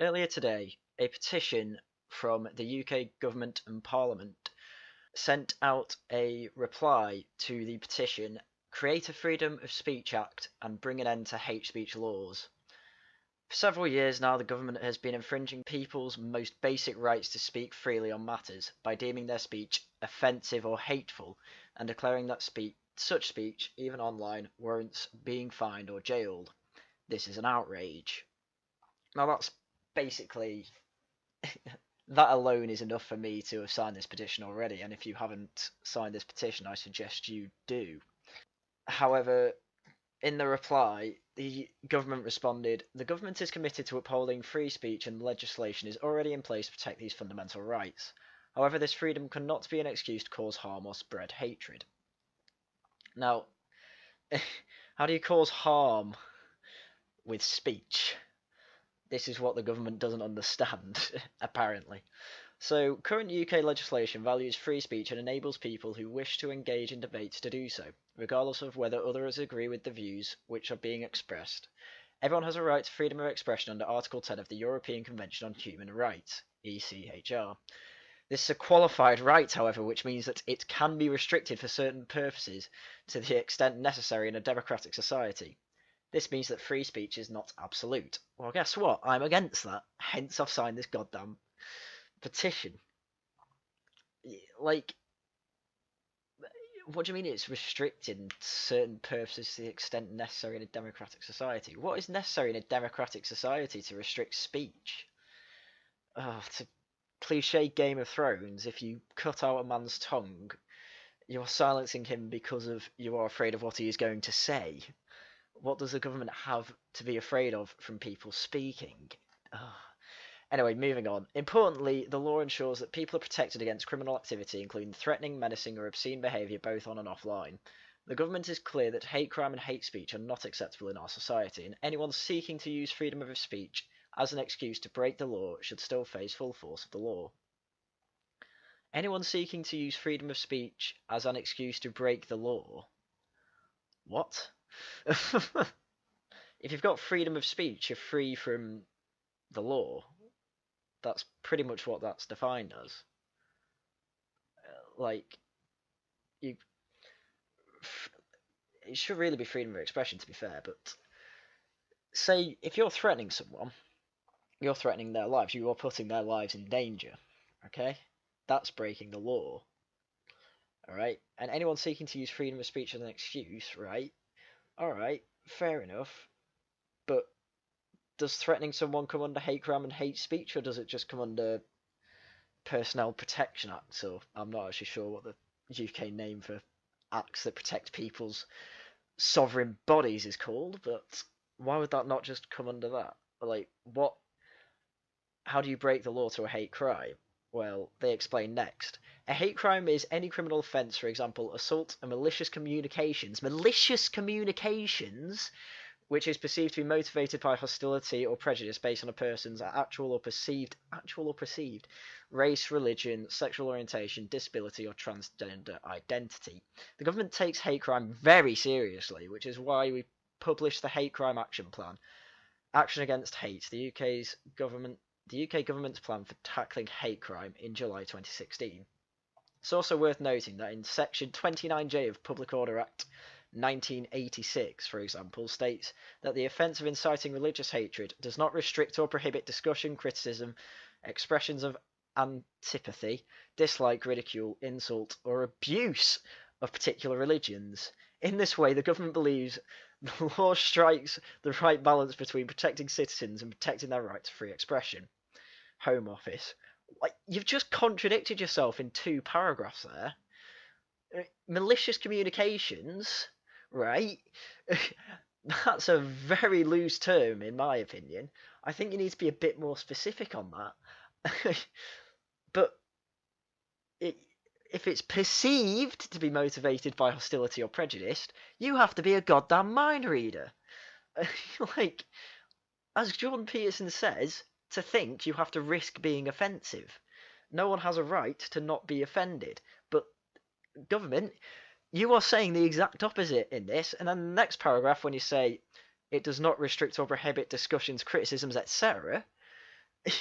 Earlier today, a petition from the UK government and Parliament sent out a reply to the petition Create a Freedom of Speech Act and Bring an End to Hate Speech Laws. For several years now, the government has been infringing people's most basic rights to speak freely on matters by deeming their speech offensive or hateful and declaring that such speech, even online, warrants being fined or jailed. This is an outrage. Now that's basically that alone is enough for me to have signed this petition already, and if you haven't signed this petition, I suggest you do. However, in the reply, the government responded, the government is committed to upholding free speech and legislation is already in place to protect these fundamental rights. However, this freedom cannot be an excuse to cause harm or spread hatred. Now, how do you cause harm with speech? This is what the government doesn't understand, apparently. So, current UK legislation values free speech and enables people who wish to engage in debates to do so, regardless of whether others agree with the views which are being expressed. Everyone has a right to freedom of expression under Article 10 of the European Convention on Human Rights, ECHR. This is a qualified right, however, which means that it can be restricted for certain purposes to the extent necessary in a democratic society. This means that free speech is not absolute. Well, guess what? I'm against that. Hence, I've signed this goddamn petition. Like, what do you mean it's restricting certain purposes to the extent necessary in a democratic society? What is necessary in a democratic society to restrict speech? Oh, it's a cliche Game of Thrones. If you cut out a man's tongue, you're silencing him because you are afraid of what he is going to say. What does the government have to be afraid of from people speaking? Anyway, moving on. Importantly, the law ensures that people are protected against criminal activity, including threatening, menacing, or obscene behaviour both on and offline. The government is clear that hate crime and hate speech are not acceptable in our society, and anyone seeking to use freedom of speech as an excuse to break the law should still face full force of the law. Anyone seeking to use freedom of speech as an excuse to break the law? What? If you've got freedom of speech, you're free from the law. That's pretty much what that's defined as. It should really be freedom of expression, to be fair, but say if you're threatening someone, you're threatening their lives, you are putting their lives in danger, okay? That's breaking the law, alright? And anyone seeking to use freedom of speech as an excuse, right? Alright, fair enough, but does threatening someone come under hate crime and hate speech, or does it just come under Personnel Protection Act? So I'm not actually sure what the UK name for acts that protect people's sovereign bodies is called, but why would that not just come under that? Like, what? How do you break the law to a hate crime? Well, they explain next. A hate crime is any criminal offence, for example, assault and malicious communications, which is perceived to be motivated by hostility or prejudice based on a person's actual or perceived race, religion, sexual orientation, disability, or transgender identity. The government takes hate crime very seriously, which is why we published the Hate Crime Action Plan, Action Against Hate, the UK government's plan for tackling hate crime in July 2016. It's also worth noting that in Section 29J of Public Order Act 1986, for example, states that the offence of inciting religious hatred does not restrict or prohibit discussion, criticism, expressions of antipathy, dislike, ridicule, insult, or abuse of particular religions. In this way, the government believes the law strikes the right balance between protecting citizens and protecting their right to free expression. Home Office. You've just contradicted yourself in 2 paragraphs there. Malicious communications, right? That's a very loose term, in my opinion. I think you need to be a bit more specific on that. But if it's perceived to be motivated by hostility or prejudice, you have to be a goddamn mind reader. Like, as Jordan Peterson says, to think you have to risk being offensive. No one has a right to not be offended. But government, you are saying the exact opposite in this, and then the next paragraph when you say it does not restrict or prohibit discussions, criticisms, etc.,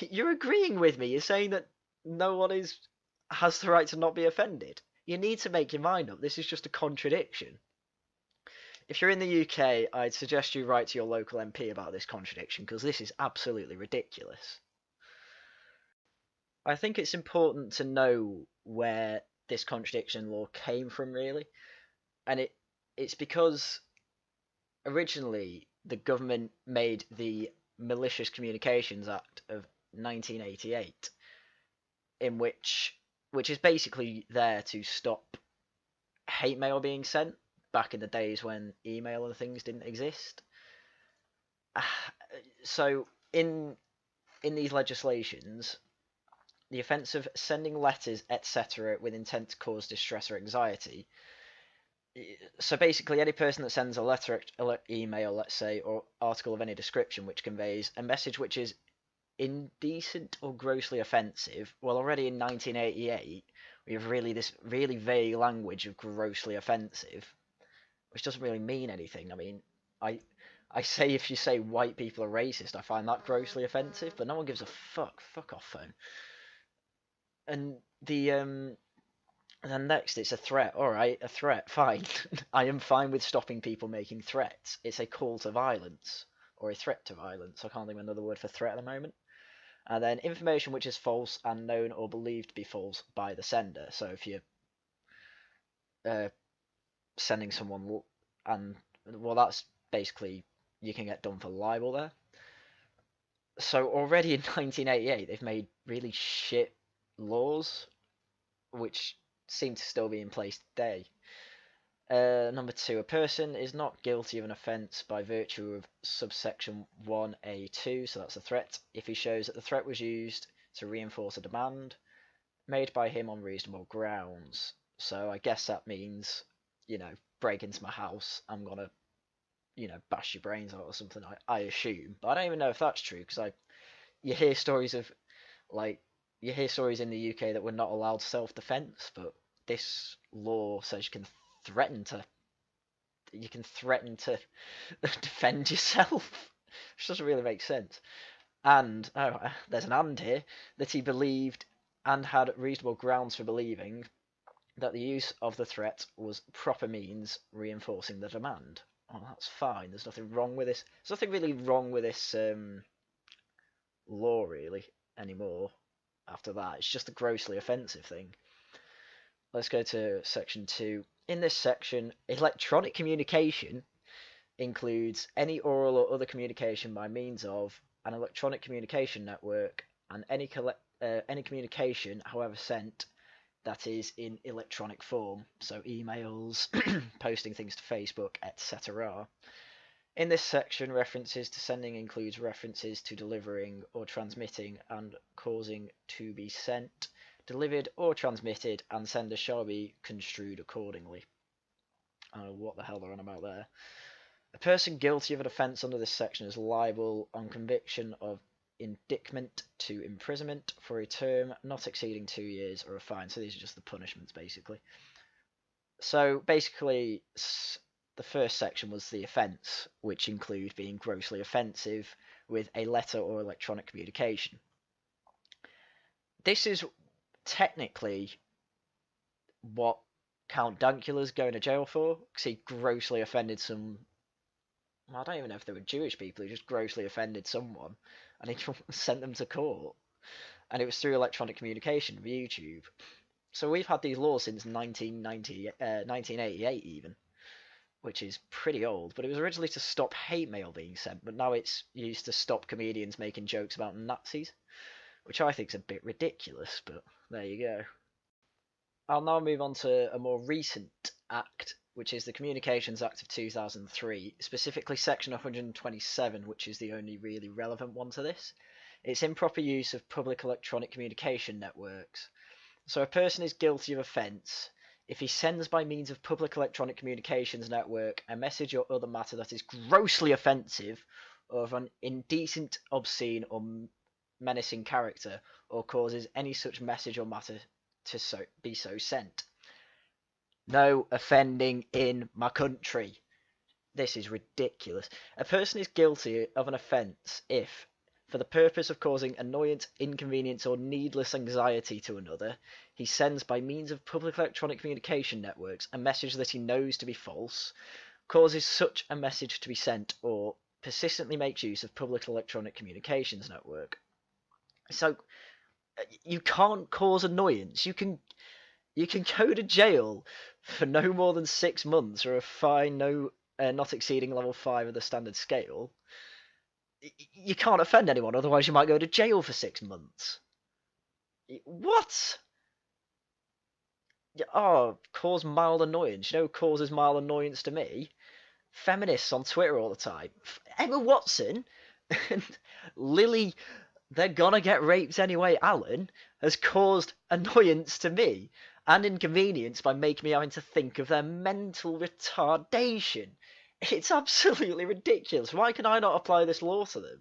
You're agreeing with me. You're saying that no one has the right to not be offended. You need to make your mind up. This is just a contradiction. If you're in the UK, I'd suggest you write to your local MP about this contradiction, because this is absolutely ridiculous. I think it's important to know where this contradiction law came from, really, and it's because originally the government made the Malicious Communications Act of 1988, in which is basically there to stop hate mail being sent back in the days when email and things didn't exist. So in these legislations, the offence of sending letters, etc., with intent to cause distress or anxiety. So basically, any person that sends a letter, email, let's say, or article of any description which conveys a message which is indecent or grossly offensive. Well, already in 1988, we have this really vague language of grossly offensive, which doesn't really mean anything. I mean, I say if you say white people are racist, I find that grossly offensive, but no one gives a fuck. Fuck off, phone. And then next, it's a threat. All right, a threat. Fine. I am fine with stopping people making threats. It's a call to violence or a threat to violence. I can't think of another word for threat at the moment. And then information which is false and known or believed to be false by the sender. So if you're sending someone, and well, that's basically, you can get done for libel there. So already in 1988, they've made really shit laws, which seem to still be in place today. Number 2, a person is not guilty of an offence by virtue of subsection 1A2, so that's a threat, if he shows that the threat was used to reinforce a demand made by him on reasonable grounds. So I guess that means, break into my house, I'm gonna, bash your brains out or something, I assume. But I don't even know if that's true, because you hear stories of, you hear stories in the UK that we're not allowed self-defence, but this law says you can threaten to defend yourself, which doesn't really make sense. And there's an and here, that he believed and had reasonable grounds for believing that the use of the threat was proper means reinforcing the demand. Oh, that's fine. There's nothing wrong with this. There's nothing really wrong with this law really anymore. After that, it's just a grossly offensive thing. Let's go to section 2. In this section, electronic communication includes any oral or other communication by means of an electronic communication network, and any communication, however sent, that is in electronic form, so emails, posting things to Facebook, etc. In this section, references to sending includes references to delivering or transmitting and causing to be sent, delivered or transmitted, and sender shall be construed accordingly. I don't know what the hell they're on about there. A person guilty of an offence under this section is liable on conviction of indictment to imprisonment for a term not exceeding 2 years or a fine. So these are just the punishments, basically. So basically, the first section was the offence, which include being grossly offensive with a letter or electronic communication. This is technically what Count Dankula's going to jail for, because he grossly offended some... I don't even know if they were Jewish people, he just grossly offended someone, and he sent them to court. And it was through electronic communication, via YouTube. So we've had these laws since 1988 even, which is pretty old, but it was originally to stop hate mail being sent, but now it's used to stop comedians making jokes about Nazis, which I think is a bit ridiculous, but there you go. I'll now move on to a more recent act, which is the Communications Act of 2003, specifically section 127, which is the only really relevant one to this. It's improper use of public electronic communication networks. So a person is guilty of offence if he sends by means of public electronic communications network a message or other matter that is grossly offensive or of an indecent, obscene or menacing character, or causes any such message or matter to be so sent. No offending in my country. This is ridiculous. A person is guilty of an offence if For the purpose of causing annoyance, inconvenience, or needless anxiety to another, he sends by means of public electronic communication networks a message that he knows to be false, causes such a message to be sent, or persistently makes use of public electronic communications network. So you can't cause annoyance. You can go to jail for no more than 6 months or a fine not exceeding level 5 of the standard scale. You can't offend anyone, otherwise you might go to jail for 6 months. What? Oh, cause mild annoyance. You know who causes mild annoyance to me? Feminists on Twitter all the time. Emma Watson and Lily, they're gonna get raped anyway, Alan, has caused annoyance to me and inconvenience by making me having to think of their mental retardation. It's absolutely ridiculous. Why can I not apply this law to them?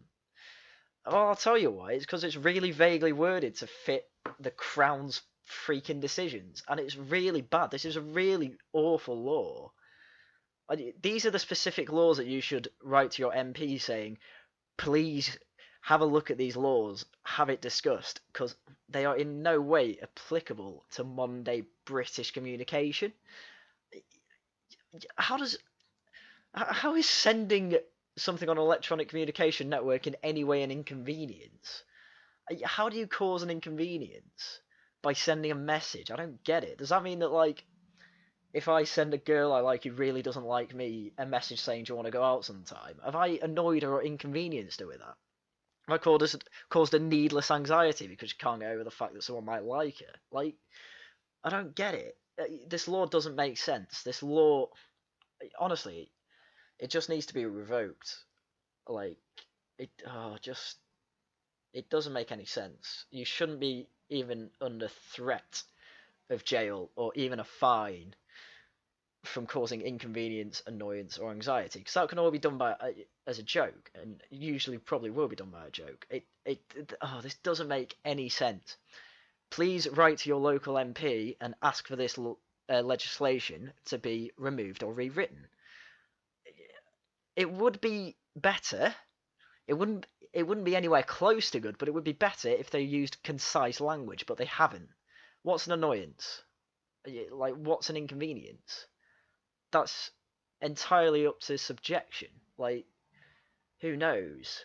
Well, I'll tell you why. It's because it's really vaguely worded to fit the Crown's freaking decisions, and it's really bad. This is a really awful law. These are the specific laws that you should write to your MP saying, please have a look at these laws, have it discussed, because they are in no way applicable to modern day British communication. How is sending something on an electronic communication network in any way an inconvenience? How do you cause an inconvenience by sending a message? I don't get it. Does that mean that, like, if I send a girl I like who really doesn't like me a message saying, do you want to go out sometime, have I annoyed her or inconvenienced her with that? Have I caused a needless anxiety because she can't get over the fact that someone might like her? Like, I don't get it. This law doesn't make sense. This law, honestly, it just needs to be revoked. Like, it doesn't make any sense. You shouldn't be even under threat of jail or even a fine from causing inconvenience, annoyance, or anxiety, because that can all be done as a joke, and usually probably will be done by a joke. This doesn't make any sense. Please write to your local MP and ask for this legislation to be removed or rewritten. It would be better. It wouldn't be anywhere close to good, but it would be better if they used concise language, but they haven't. What's an annoyance? Like, what's an inconvenience? That's entirely up to subjection. Like, who knows?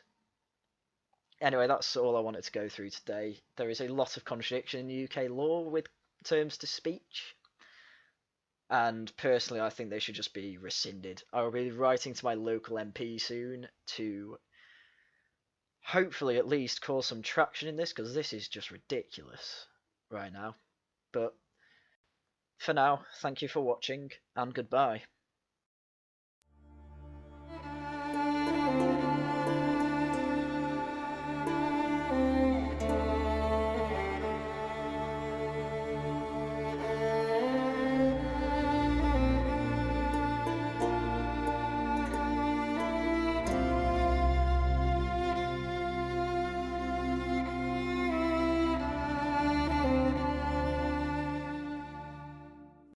Anyway, that's all I wanted to go through today. There is a lot of contradiction in UK law with terms to speech, and personally I think they should just be rescinded. I will be writing to my local MP soon to hopefully at least cause some traction in this, because this is just ridiculous right now. But for now, thank you for watching, and goodbye.